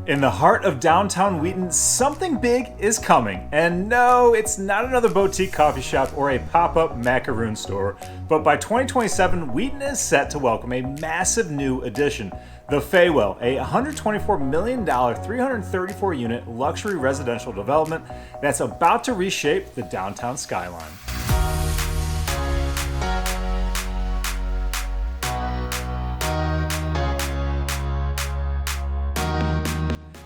In the heart of downtown Wheaton, something big is coming. And no, it's not another boutique coffee shop or a pop-up macaroon store. But by 2027, Wheaton is set to welcome a massive new addition. The Faywell, a $124 million, 334-unit luxury residential development that's about to reshape the downtown skyline.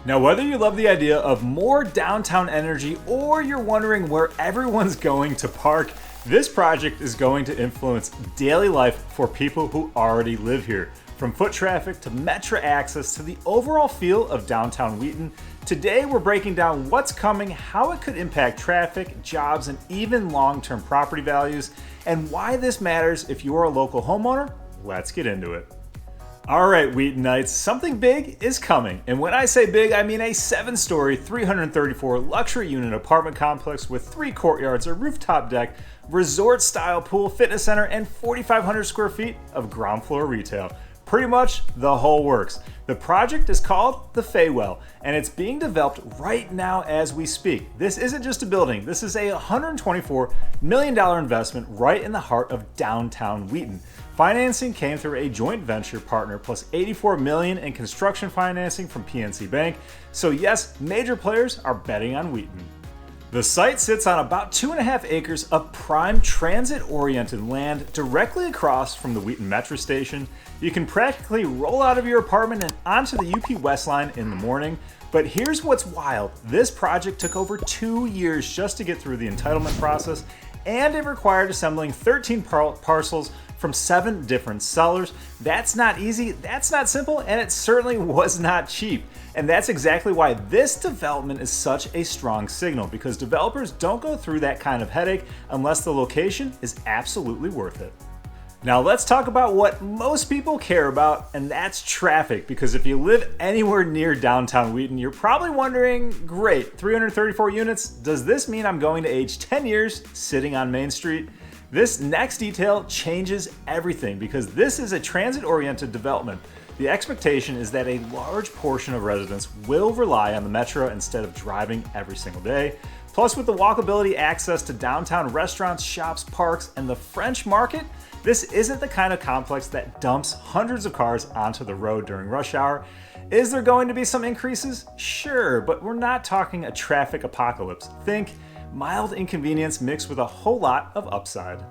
Now, whether you love the idea of more downtown energy or you're wondering where everyone's going to park, this project is going to influence daily life for people who already live here. From foot traffic to metro access to the overall feel of downtown Wheaton, today we're breaking down what's coming, how it could impact traffic, jobs, and even long-term property values, and why this matters if you're a local homeowner. Let's get into it. All right, Wheatonites, something big is coming. And when I say big, I mean a 7-story, 334 luxury unit apartment complex with 3 courtyards, a rooftop deck, resort-style pool, fitness center, and 4,500 square feet of ground floor retail. Pretty much the whole works. The project is called the Faywell, and it's being developed right now as we speak. This isn't just a building. This is a $124 million investment right in the heart of downtown Wheaton. Financing came through a joint venture partner plus $84 million in construction financing from PNC Bank. So yes, major players are betting on Wheaton. The site sits on about 2.5 acres of prime transit-oriented land directly across from the Wheaton Metro Station. You can practically roll out of your apartment and onto the UP West Line in the morning. But here's what's wild. This project took over 2 years just to get through the entitlement process, and it required assembling 13 parcels from 7 different sellers. That's not easy, that's not simple, and it certainly was not cheap. And that's exactly why this development is such a strong signal, because developers don't go through that kind of headache unless the location is absolutely worth it. Now let's talk about what most people care about, and that's traffic, because if you live anywhere near downtown Wheaton, you're probably wondering, great, 334 units, does this mean I'm going to age 10 years sitting on Main Street? This next detail changes everything, because this is a transit-oriented development. The expectation is that a large portion of residents will rely on the metro instead of driving every single day. Plus, with the walkability access to downtown restaurants, shops, parks, and the French Market, this isn't the kind of complex that dumps hundreds of cars onto the road during rush hour. Is there going to be some increases? Sure, but we're not talking a traffic apocalypse. Think mild inconvenience mixed with a whole lot of upside.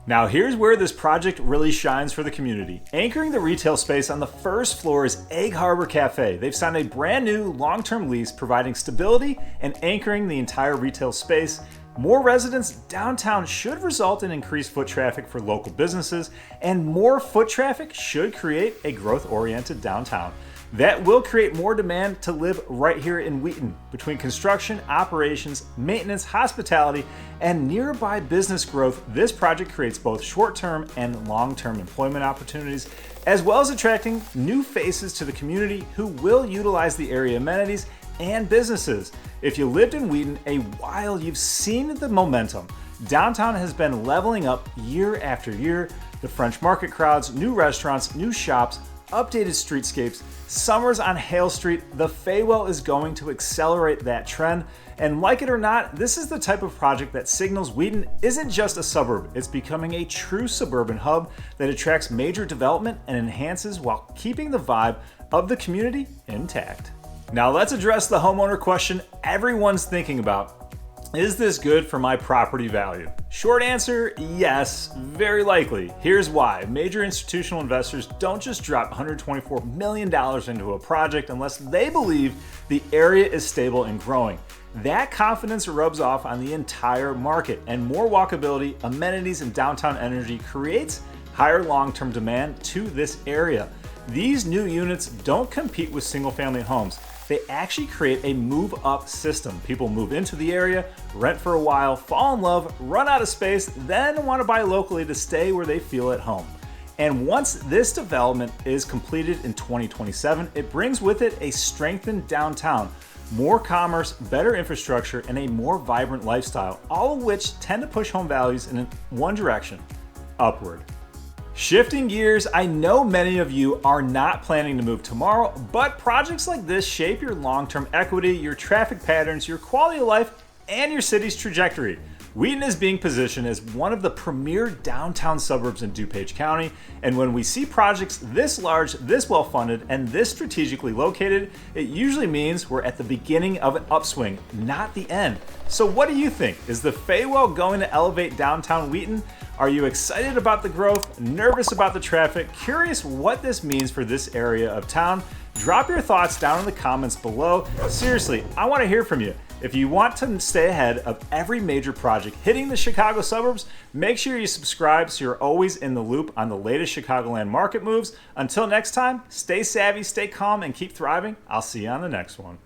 Now here's where this project really shines for the community. Anchoring the retail space on the first floor is Egg Harbor Cafe. They've signed a brand new long-term lease providing stability and anchoring the entire retail space. More residents downtown should result in increased foot traffic for local businesses, and more foot traffic should create a growth-oriented downtown. That will create more demand to live right here in Wheaton. Between construction, operations, maintenance, hospitality, and nearby business growth, this project creates both short-term and long-term employment opportunities, as well as attracting new faces to the community who will utilize the area amenities and businesses. If you lived in Wheaton a while, you've seen the momentum. Downtown has been leveling up year after year. The French Market crowds, new restaurants, new shops, updated streetscapes, summers on Hale Street. The Faywell is going to accelerate that trend. And like it or not, this is the type of project that signals Wheaton isn't just a suburb. It's becoming a true suburban hub that attracts major development and enhances while keeping the vibe of the community intact. Now let's address the homeowner question everyone's thinking about. Is this good for my property value? Short answer, yes, very likely. Here's why. Major institutional investors don't just drop $124 million into a project unless they believe the area is stable and growing. That confidence rubs off on the entire market, and more walkability, amenities, and downtown energy creates higher long-term demand to this area. These new units don't compete with single-family homes. They actually create a move-up system. People move into the area, rent for a while, fall in love, run out of space, then want to buy locally to stay where they feel at home. And once this development is completed in 2027, it brings with it a strengthened downtown, more commerce, better infrastructure, and a more vibrant lifestyle, all of which tend to push home values in one direction, upward. Shifting gears, I know many of you are not planning to move tomorrow, but projects like this shape your long-term equity, your traffic patterns, your quality of life, and your city's trajectory. Wheaton is being positioned as one of the premier downtown suburbs in DuPage County, and when we see projects this large, this well-funded, and this strategically located, it usually means we're at the beginning of an upswing, not the end. So what do you think? Is the Faywell going to elevate downtown Wheaton? Are you excited about the growth, nervous about the traffic, curious what this means for this area of town? Drop your thoughts down in the comments below. Seriously, I want to hear from you. If you want to stay ahead of every major project hitting the Chicago suburbs, make sure you subscribe so you're always in the loop on the latest Chicagoland market moves. Until next time, stay savvy, stay calm, and keep thriving. I'll see you on the next one.